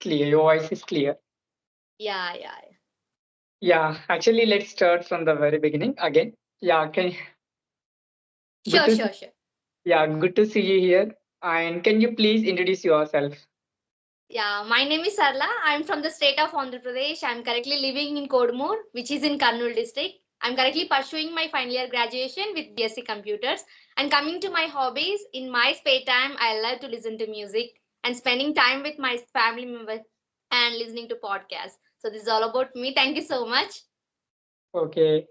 Clear. Your voice is clear. Yeah, yeah, yeah. Yeah, actually, let's start from the very beginning again. Yeah, can good Sure, to see, sure, sure. yeah, good to see you here. And can you please introduce yourself? Yeah, my name is Sarala. I'm from the state of Andhra Pradesh. I'm currently living in Kodmur, which is in Kurnool district. I'm currently pursuing my final year graduation with BSc Computers. And coming to my hobbies, in my spare time, I love to listen to music and spending time with my family members and listening to podcasts. So this is all about me. Thank you so much. Okay.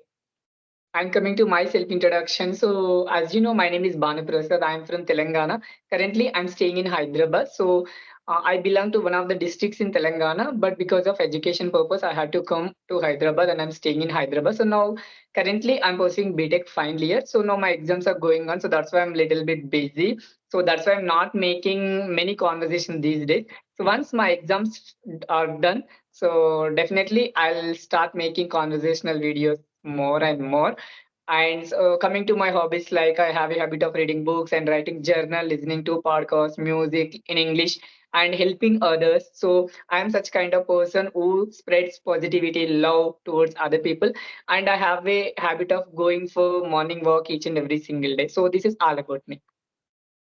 I'm coming to my self-introduction. So, as you know, my name is Bhanu. I'm from Telangana. Currently, I'm staying in Hyderabad. So, I belong to one of the districts in Telangana, but because of education purpose, I had to come to Hyderabad, and I'm staying in Hyderabad. So now, currently, I'm pursuing BTech final year. So now my exams are going on. So that's why I'm a little bit busy. So that's why I'm not making many conversations these days. So once my exams are done, so definitely I'll start making conversational videos more and more. And so coming to my hobbies, like I have a habit of reading books and writing journal, listening to podcasts, music in English, and helping others. So I am such kind of person who spreads positivity, love towards other people, and I have a habit of going for morning walk each and every single day. So this is all about me.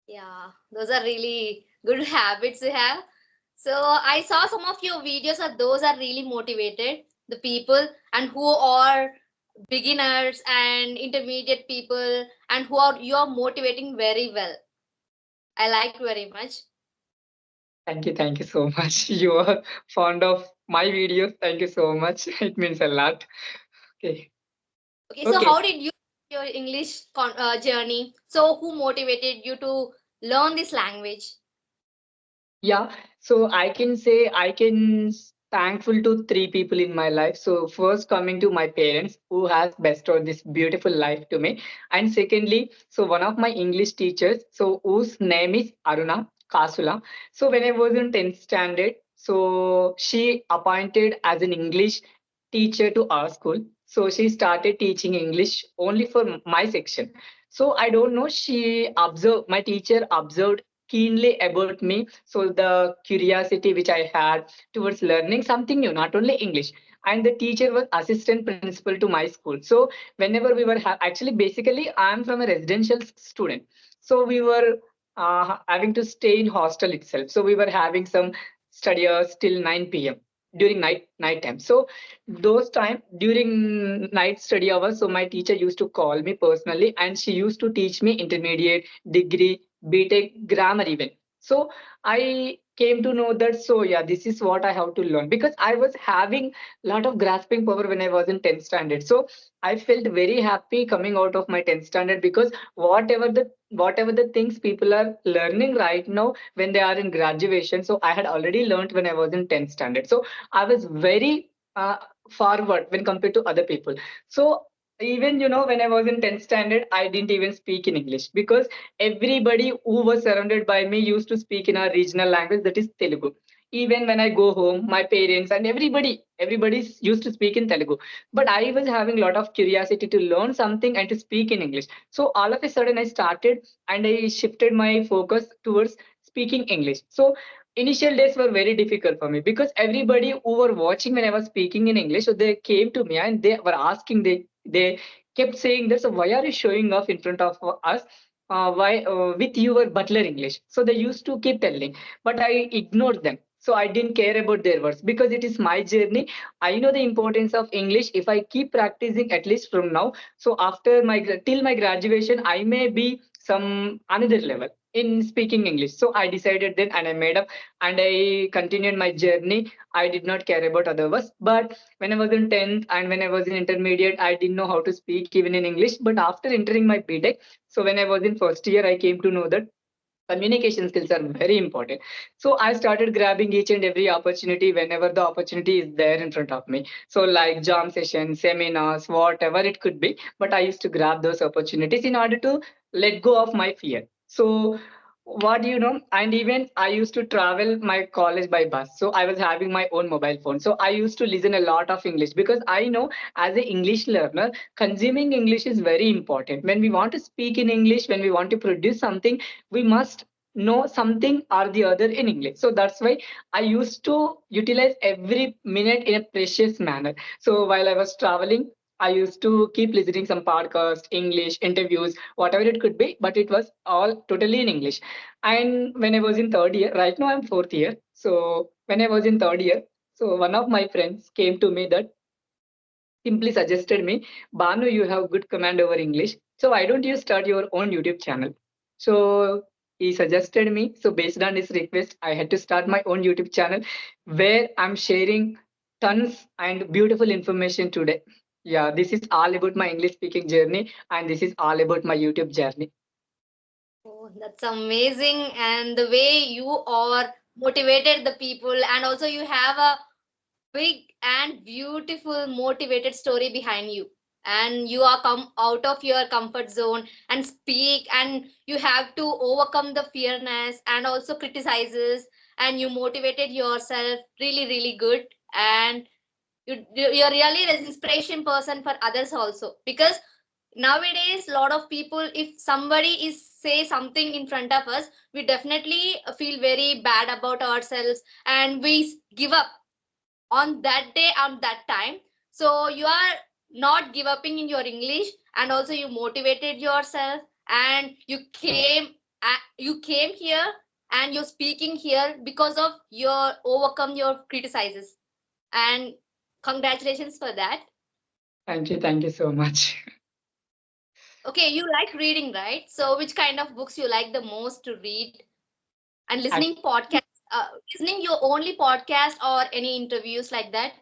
Yeah, those are really good habits to have. So I saw some of your videos of those are really motivated, the people and who are beginners and intermediate people and who are you are motivating very well. I liked very much. Thank you so much. You are fond of my videos. Thank you so much. It means a lot. Okay. Okay, so Okay. how did you your English journey? So who motivated you to learn this language? Yeah, so I can say thankful to three people in my life. So first coming to my parents who has bestowed this beautiful life to me. And secondly, so one of my English teachers, so whose name is Aruna Kasula. So when I was in 10th standard, so she appointed as an English teacher to our school. So she started teaching English only for my section. So I don't know, my teacher observed keenly about me. So the curiosity which I had towards learning something new, not only English. And the teacher was assistant principal to my school. So whenever we were actually, basically, I'm from a residential student. So we were having to stay in hostel itself. So we were having some study hours till 9 p.m. during night time. So those time during night study hours, so my teacher used to call me personally, and she used to teach me intermediate, degree, BTech, grammar even. So I came to know that, so yeah, this is what I have to learn, because I was having a lot of grasping power when I was in 10th standard. So I felt very happy coming out of my 10th standard, because whatever the things people are learning right now when they are in graduation, so I had already learned when I was in 10th standard. So I was very forward when compared to other people. So even when I was in 10th standard, I didn't even speak in English, because everybody who was surrounded by me used to speak in our regional language, that is Telugu. Even when I go home, my parents and everybody used to speak in Telugu. But I was having a lot of curiosity to learn something and to speak in English. So all of a sudden I started, and I shifted my focus towards speaking English. So initial days were very difficult for me, because everybody who were watching when I was speaking in English, so they came to me and they were asking, they kept saying that, so why are you showing off in front of us? Why with your butler English? So they used to keep telling, but I ignored them. So I didn't care about their words, because it is my journey. I know the importance of English. If I keep practicing at least from now, so after till my graduation, I may be some another level in speaking English. So I decided then, and I made up, and I continued my journey. I did not care about other words. But when I was in 10th and when I was in intermediate, I didn't know how to speak even in English. But after entering my BTech, so when I was in first year, I came to know that communication skills are very important. So I started grabbing each and every opportunity whenever the opportunity is there in front of me. So like jam sessions, seminars, whatever it could be, but I used to grab those opportunities in order to let go of my fear. So what do you know, and even I used to travel my college by bus, so I was having my own mobile phone. So I used to listen a lot of English, because I know, as an English learner, consuming English is very important. When we want to speak in English, when we want to produce something, we must know something or the other in English. So that's why I used to utilize every minute in a precious manner. So while I was traveling, I used to keep listening some podcast, English interviews, whatever it could be, but it was all totally in English. And when I was in third year, right now I'm fourth year. So when I was in third year, so one of my friends came to me that simply suggested me, Banu, you have good command over English. So why don't you start your own YouTube channel? So he suggested me. So based on his request, I had to start my own YouTube channel where I'm sharing tons and beautiful information today. Yeah, this is all about my English speaking journey, and this is all about my YouTube journey. Oh, that's amazing. And the way you are motivated the people, and also you have a big and beautiful motivated story behind you. And you are come out of your comfort zone and speak, and you have to overcome the fearness and also criticizes, and you motivated yourself really, really good. And you're really an inspiration person for others also, because nowadays a lot of people, if somebody is say something in front of us, we definitely feel very bad about ourselves, and we give up on that day, on that time. So you are not give upping in your English, and also you motivated yourself, and you came here, and you're speaking here because of your overcome your criticizes. And congratulations for that. Thank you so much. Okay, you like reading, right? So which kind of books you like the most to read? And listening podcast, listening your only podcast or any interviews like that?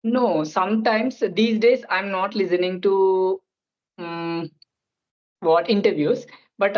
No, sometimes these days I'm not listening to um, what interviews, but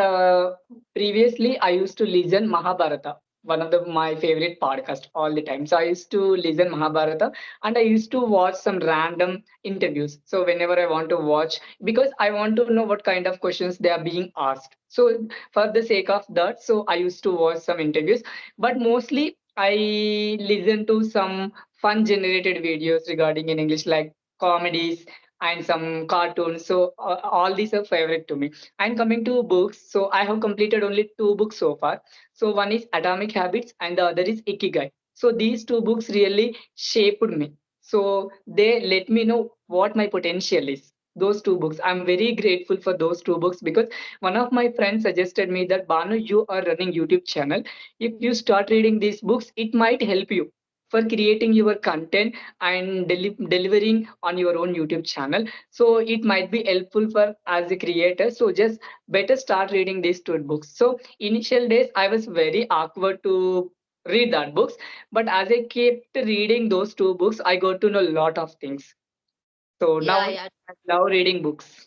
previously I used to listen Mahabharata, one of my favorite podcast all the time. So I used to listen Mahabharata, and I used to watch some random interviews. So whenever I want to watch, because I want to know what kind of questions they are being asked. So for the sake of that, so I used to watch some interviews, but mostly I listen to some fun generated videos regarding in English, like comedies and some cartoons. So all these are favorite to me. And coming to books, so I have completed only two books so far. So one is Atomic Habits and the other is Ikigai. So these two books really shaped me. So they let me know what my potential is. Those two books, I'm very grateful for those two books, because one of my friends suggested me that, Banu, you are running YouTube channel. If you start reading these books, it might help you for creating your content and delivering on your own YouTube channel. So it might be helpful for as a creator. So just better start reading these two books. So initial days I was very awkward to read that books, but as I kept reading those two books, I got to know a lot of things. So Yeah, now yeah. I love reading books.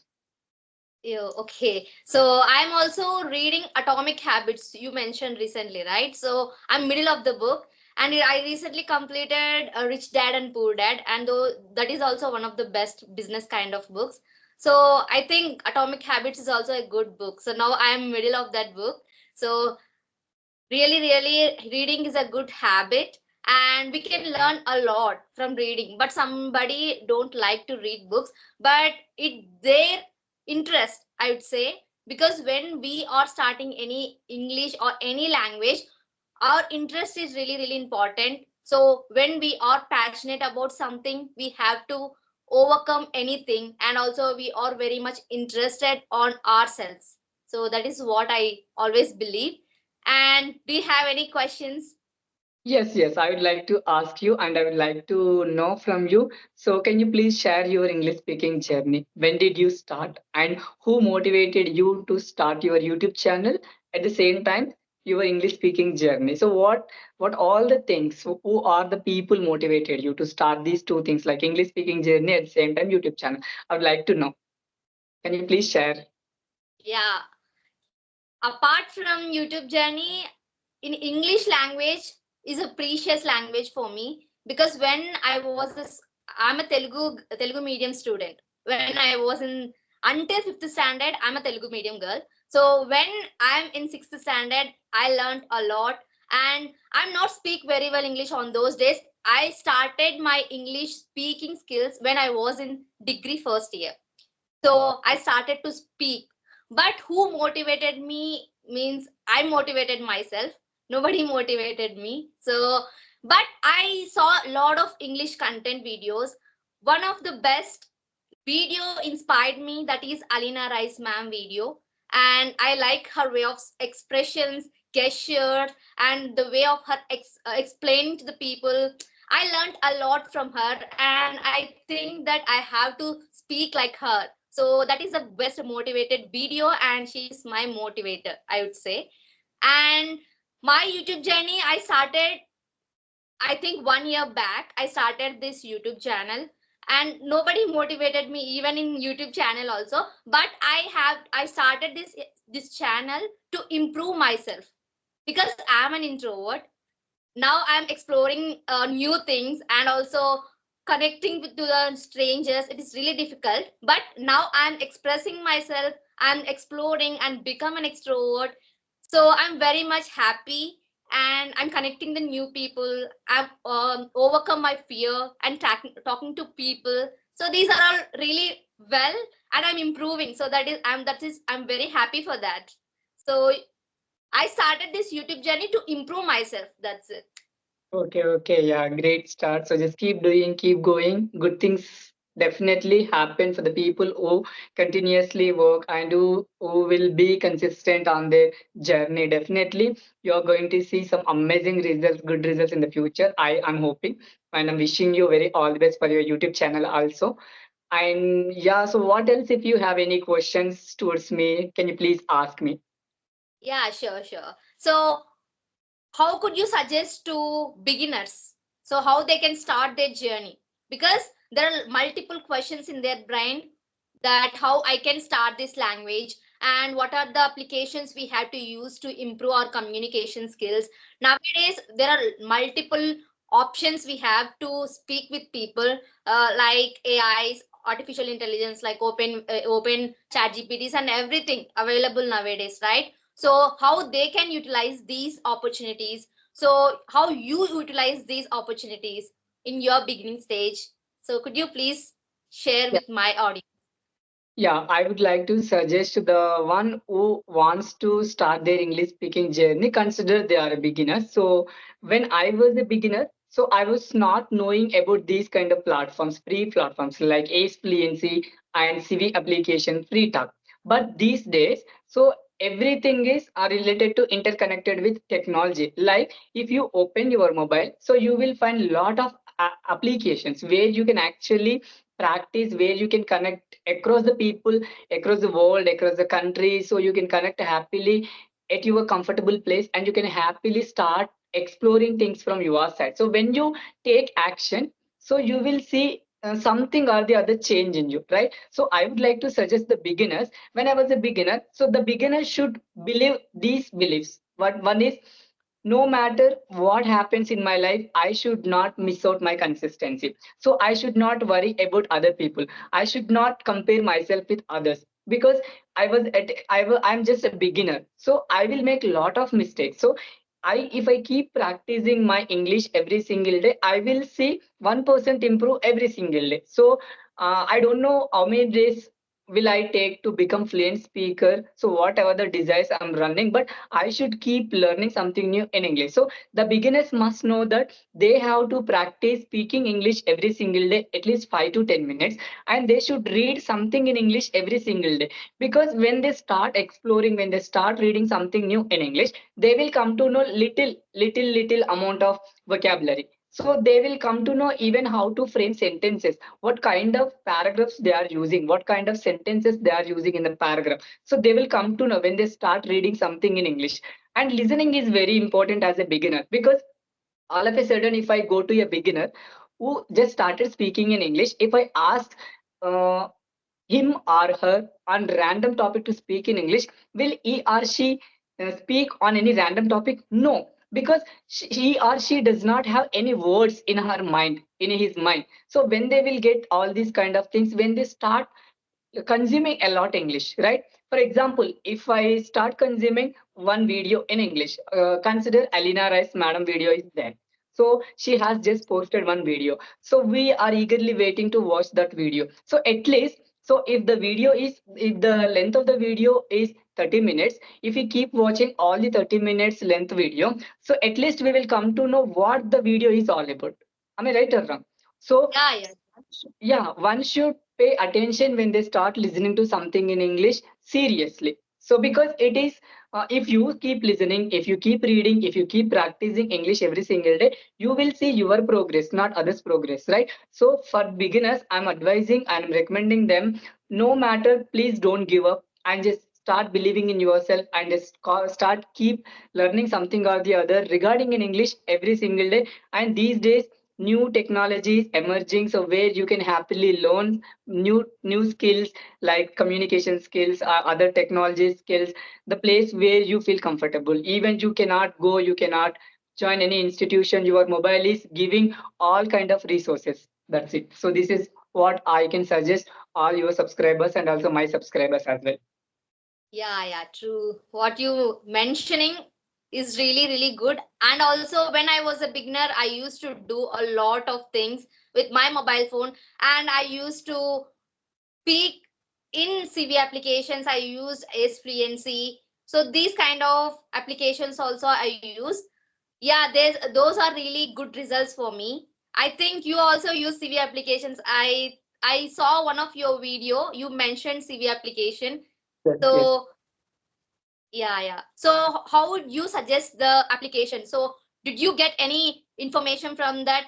Yeah, okay. So I'm also reading Atomic Habits you mentioned recently, right? So I'm middle of the book, and I recently completed Rich Dad and Poor Dad, and though that is also one of the best business kind of books. So I think Atomic Habits is also a good book. So now I'm middle of that book. So really, really, reading is a good habit, and we can learn a lot from reading. But somebody don't like to read books, but it their interest, I would say, because when we are starting any English or any language, our interest is really, really important. So when we are passionate about something, we have to overcome anything, and also we are very much interested on ourselves. So that is what I always believe. And do you have any questions? Yes, yes, I would like to ask you, and I would like to know from you. So, can you please share your English speaking journey? When did you start, and who motivated you to start your YouTube channel? At the same time, your English speaking journey. So, what all the things? Who are the people motivated you to start these two things, like English speaking journey at the same time YouTube channel? I would like to know. Can you please share? Yeah. Apart from YouTube journey, in English language is a precious language for me, because when I was this, I'm a Telugu medium student. When I was in until fifth standard, I'm a Telugu medium girl. So when I'm in sixth standard, I learned a lot, and I'm not speak very well English on those days. I started my English speaking skills when I was in degree first year. So I started to speak. But who motivated me means I motivated myself. Nobody motivated me. So, but I saw a lot of English content videos. One of the best video inspired me, that is Alina Rice ma'am video, and I like her way of expressions, gestures, and the way of her explaining to the people. I learned a lot from her, and I think that I have to speak like her. So that is the best motivated video, and she is my motivator, I would say. And my YouTube journey, I started, I think 1 year back, I started this YouTube channel, and nobody motivated me even in YouTube channel also. But I started this channel to improve myself because I'm an introvert. Now I'm exploring new things and also connecting with to the strangers. It is really difficult, but now I'm expressing myself. I'm exploring and become an extrovert, so I'm very much happy, and I'm connecting the new people. I've overcome my fear and talking to people. So these are all really well, and I'm improving. So I'm very happy for that. So I started this YouTube journey to improve myself. That's it. Okay, okay, yeah, great start. So just keep doing, keep going. Good things definitely happen for the people who continuously work and who will be consistent on their journey. Definitely, you're going to see some amazing results, good results in the future. I am hoping, and I'm wishing you very all the best for your YouTube channel also. And yeah, so what else? If you have any questions towards me, can you please ask me? Yeah, sure, sure. So how could you suggest to beginners, so how they can start their journey? Because there are multiple questions in their brain, that how I can start this language, and what are the applications we have to use to improve our communication skills. Nowadays there are multiple options we have to speak with people, like AIs, artificial intelligence, like open chat gpts and everything available nowadays, right? So how they can utilize these opportunities, so how you utilize these opportunities in your beginning stage. So could you please share with my audience? Yeah, I would like to suggest to the one who wants to start their English speaking journey, consider they are a beginner. So when I was a beginner, so I was not knowing about these kind of platforms, free platforms like Ace Fluency and CV application, free talk. But these days, so everything is related to interconnected with technology. Like if you open your mobile, so you will find lot of applications where you can actually practice, where you can connect across the people, across the world, across the country, so you can connect happily at your comfortable place, and you can happily start exploring things from your side. So when you take action, so you will see something or the other change in you, right? So I would like to suggest the beginners, when I was a beginner, so the beginner should believe these beliefs. What one is, no matter what happens in my life, I should not miss out my consistency. So I should not worry about other people. I should not compare myself with others, because I'm just a beginner. So I will make a lot of mistakes. So if I keep practicing my English every single day, I will see 1% improve every single day. So I don't know how many days will I take to become fluent speaker. So whatever the desires I'm running, but I should keep learning something new in English. So the beginners must know that they have to practice speaking English every single day, at least 5 to 10 minutes, and they should read something in English every single day. Because when they start exploring, when they start reading something new in English, they will come to know little amount of vocabulary. So they will come to know even how to frame sentences, what kind of paragraphs they are using, what kind of sentences they are using in the paragraph. So they will come to know when they start reading something in English. And listening is very important as a beginner, because all of a sudden, if I go to a beginner who just started speaking in English, if I ask uh, him or her on random topic to speak in English, will he or she speak on any random topic? No, because he or she does not have any words in her mind, in his mind. So when they will get all these kind of things, when they start consuming a lot English, right? For example, if I start consuming one video in English, consider Alina Rice Madam video is there. So she has just posted one video. So we are eagerly waiting to watch that video. So at least, so if the length of the video is 30 minutes. If we keep watching all the 30 minutes length video, so at least we will come to know what the video is all about. Am I right or wrong? So Yeah, yeah. yeah, one should pay attention when they start listening to something in English seriously. So because it is, if you keep listening, if you keep reading, if you keep practicing English every single day, you will see your progress, not others progress, right? So for beginners, I'm advising, I'm recommending them, no matter, please don't give up and just start believing in yourself and just start keep learning something or the other regarding in English every single day. And these days new technologies emerging, so where you can happily learn new skills like communication skills or other technology skills, the place where you feel comfortable. Even you cannot go, you cannot join any institution, your mobile is giving all kind of resources. That's it. So this is what I can suggest all your subscribers and also my subscribers as well. Yeah, yeah, true. What you mentioning is really, really good. And also, when I was a beginner, I used to do a lot of things with my mobile phone, and I used to speak in CV applications. I used as fluency. So these kind of applications also I use. Yeah, there's those are really good results for me. I think you also use CV applications. I saw one of your video. You mentioned CV application. Yes, yes. So yeah, yeah. So how would you suggest the application? So did you get any information from that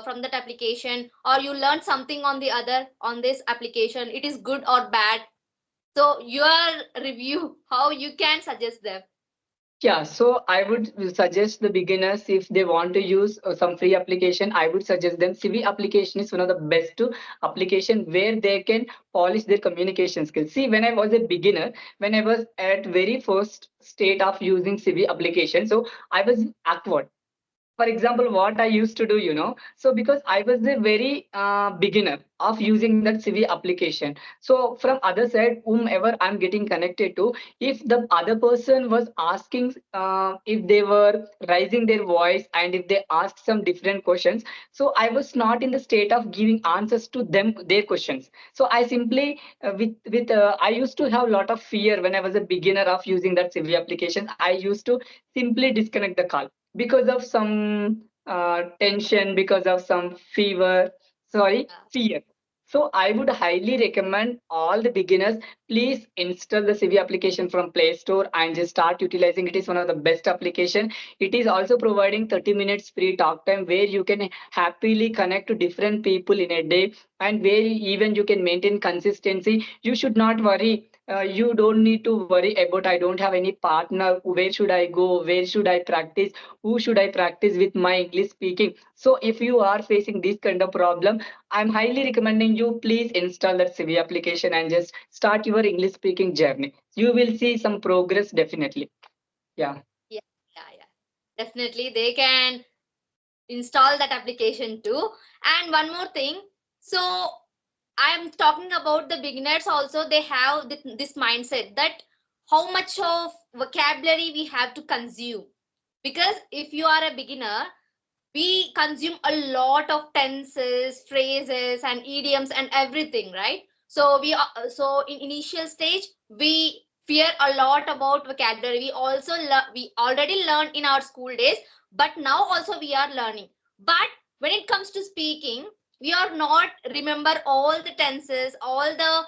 from that application, or you learned something on the other on this application? It is good or bad? So your review, how you can suggest them? Yeah, so I would suggest the beginners if they want to use some free application, I would suggest them CV application is one of the best application where they can polish their communication skills. See, when I was a beginner, when I was at very first state of using CV application, so I was awkward. For example, what I used to do, so because I was a very beginner of using that CV application, so from other side, whomever I'm getting connected to, if the other person was asking, if they were raising their voice and if they asked some different questions, so I was not in the state of giving answers to them their questions. So I simply with I used to have a lot of fear when I was a beginner of using that CV application. I used to simply disconnect the call because of some tension, because of some fear. So I would highly recommend all the beginners, please install the CV application from Play Store and just start utilizing. It is one of the best application. It is also providing 30 minutes free talk time where you can happily connect to different people in a day, and where even you can maintain consistency. You should not worry. You don't need to worry about I don't have any partner. Where should I go? Where should I practice? Who should I practice with my English speaking? So if you are facing this kind of problem, I'm highly recommending you please install that CV application and just start your English speaking journey. You will see some progress definitely. Yeah. Yeah, yeah, yeah. Definitely, they can install that application too. And one more thing. So I'm talking about the beginners also. They have this mindset that how much of vocabulary we have to consume. Because if you are a beginner, we consume a lot of tenses, phrases, and idioms and everything, right? So so in initial stage we fear a lot about vocabulary. We also we already learned in our school days, but now also we are learning. But when it comes to speaking, we are not remember all the tenses, all the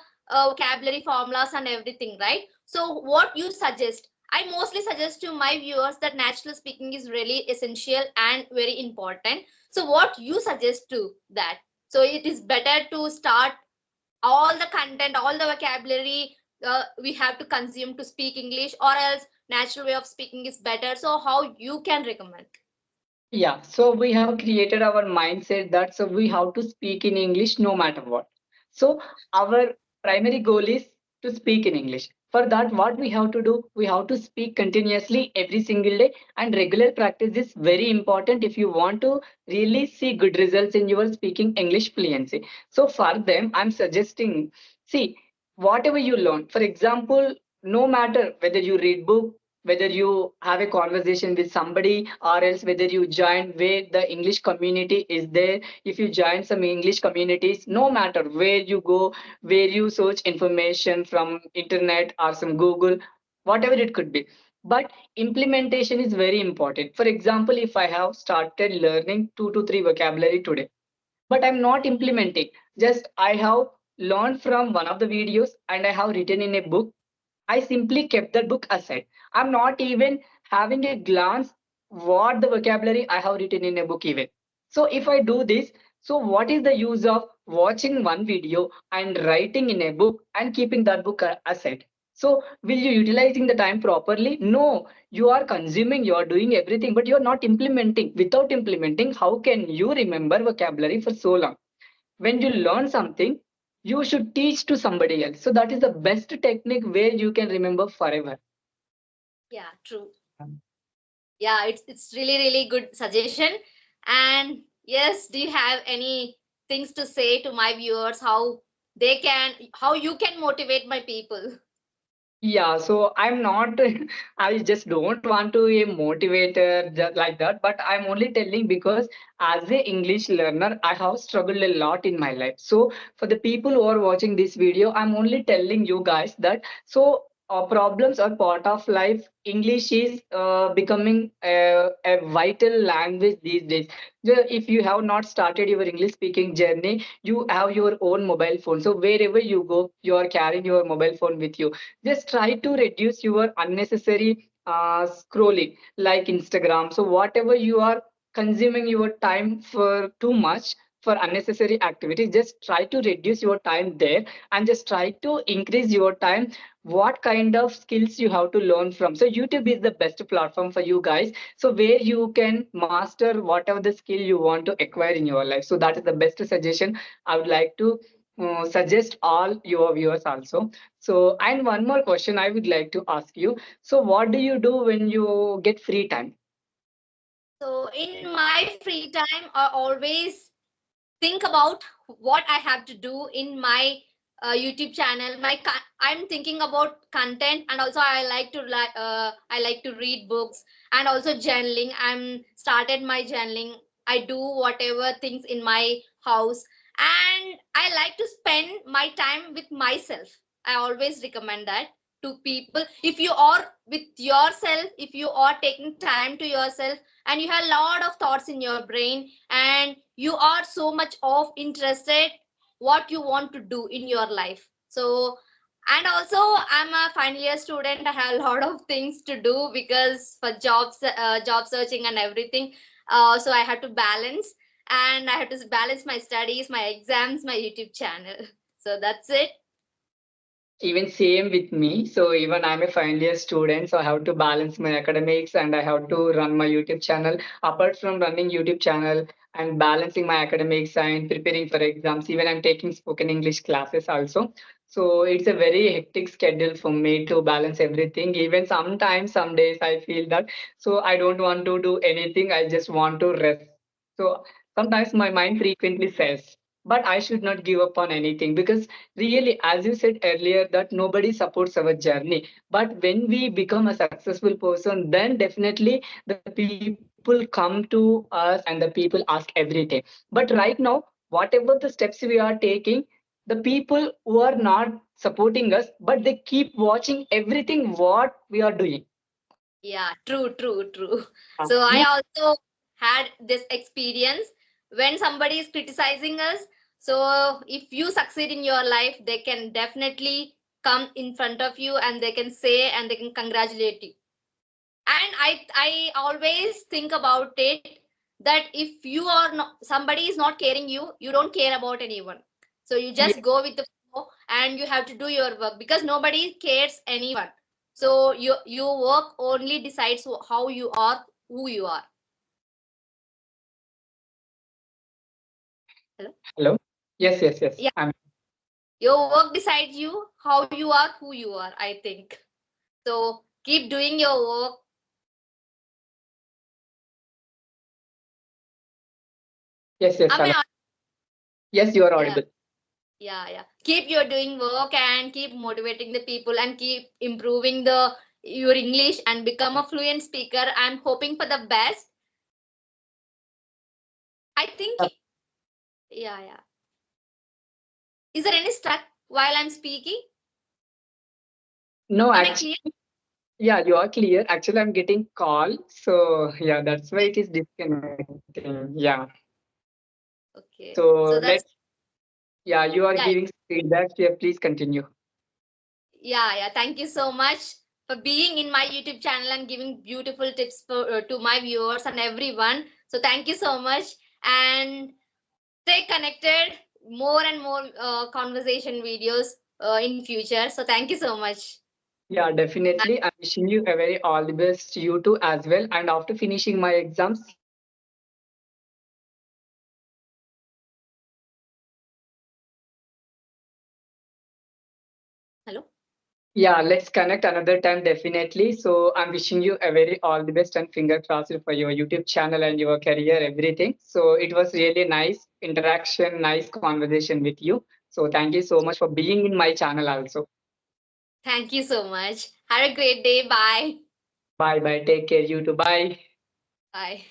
vocabulary formulas and everything, right? So what you suggest? I mostly suggest to my viewers that natural speaking is really essential and very important. So, what you suggest to that? So, it is better to start all the content, all the vocabulary we have to consume to speak English, or else natural way of speaking is better. So, how you can recommend? Yeah, so we have created our mindset that so we have to speak in English no matter what. So our primary goal is to speak in English. For that, what we have to do, we have to speak continuously every single day, and regular practice is very important if you want to really see good results in your speaking English fluency. So for them, I'm suggesting, see, whatever you learn, for example, no matter whether you read book, whether you have a conversation with somebody, or else whether you join where the English community is there, if you join some English communities, no matter where you go, where you search information from internet or some Google, whatever it could be. But implementation is very important. For example, if I have started learning 2 to 3 vocabulary today, but I'm not implementing, just I have learned from one of the videos and I have written in a book. I simply kept that book aside. I'm not even having a glance what the vocabulary I have written in a book even. So if I do this, so what is the use of watching one video and writing in a book and keeping that book aside? So will you utilizing the time properly? No, you are consuming, you are doing everything, but you are not implementing. Without implementing, how can you remember vocabulary for so long? When you learn something, you should teach to somebody else. So that is the best technique where you can remember forever. Yeah, true. Yeah, it's really really good suggestion. And yes, do you have any things to say to my viewers, how they can, how you can motivate my people? Yeah, so I'm not, I just don't want to be a motivator just like that, but I'm only telling because as a English learner, I have struggled a lot in my life. So for the people who are watching this video, I'm only telling you guys that so problems are part of life. English is becoming a vital language these days. If you have not started your English speaking journey, you have your own mobile phone. So wherever you go, you are carrying your mobile phone with you. Just try to reduce your unnecessary scrolling like Instagram. So whatever you are consuming your time for too much for unnecessary activities, just try to reduce your time there and just try to increase your time what kind of skills you have to learn from. So YouTube is the best platform for you guys, so where you can master whatever the skill you want to acquire in your life. So that is the best suggestion I would like to suggest all your viewers also. So, and one more question I would like to ask you. So, what do you do when you get free time? So in my free time, I always think about what I have to do in my YouTube channel. I'm thinking about content, and also I like to read books and also journaling. I'm started my journaling. I do whatever things in my house, and I like to spend my time with myself. I always recommend that to people. If you are with yourself, if you are taking time to yourself, and you have a lot of thoughts in your brain, and you are so much of interested what you want to do in your life. So, and also I'm a final year student. I have a lot of things to do because for job searching and everything. So I have to balance, and I have to balance my studies, my exams, my YouTube channel. So that's it. Even same with me. So even I'm a final year student, so I have to balance my academics and I have to run my YouTube channel. Apart from running YouTube channel and balancing my academics and preparing for exams, even I'm taking spoken English classes also. So it's a very hectic schedule for me to balance everything. Even sometimes, some days I feel that so I don't want to do anything. I just want to rest. So sometimes my mind frequently says, but I should not give up on anything because really, as you said earlier, that nobody supports our journey. But when we become a successful person, then definitely the people come to us and the people ask everything. But right now, whatever the steps we are taking, the people who are not supporting us, but they keep watching everything what we are doing. Yeah, true, true, true. Uh, So I you also had this experience when somebody is criticizing us. So if you succeed in your life, they can definitely come in front of you and they can say and they can congratulate you. And I always think about it that if you are not, somebody is not caring you, you don't care about anyone. So you just yes, go with the flow and you have to do your work because nobody cares anyone. So your work only decides how you are, who you are. Hello. hello. Yes, yes, yes. Yeah, your work decides you how you are, who you are, I think. So keep doing your work. Yes, yes, I mean, hello. Yes, you are yeah. audible. Yeah, yeah. Keep your doing work and keep motivating the people and keep improving the your English and become a fluent speaker. I'm hoping for the best. I think, yeah, yeah. Is there any stuck while I'm speaking? No, Am I actually. clear? Yeah, you are clear. Actually, I'm getting call. So yeah, that's why it is disconnecting. Yeah. Okay. So So let's, that's yeah, you are yeah, giving feedback. Yeah, please continue. yeah. Thank you so much for being in my YouTube channel and giving beautiful tips to my viewers and everyone. So thank you so much and stay connected. More and more conversation videos in future. So thank you so much. Yeah, definitely. I'm wishing you a very all the best, you too, as well. And after finishing my exams, let's connect another time, definitely. So let's connect another time, definitely. Hello. Yeah, let's connect another time, definitely. So I'm wishing you a very all the best and finger crossed for your YouTube channel and your career, everything. So it was really nice interaction, nice conversation with you. So thank you so much for being in my channel also. Thank you so much. Have a great day. Bye. Bye bye. Take care. You too. Bye. Bye.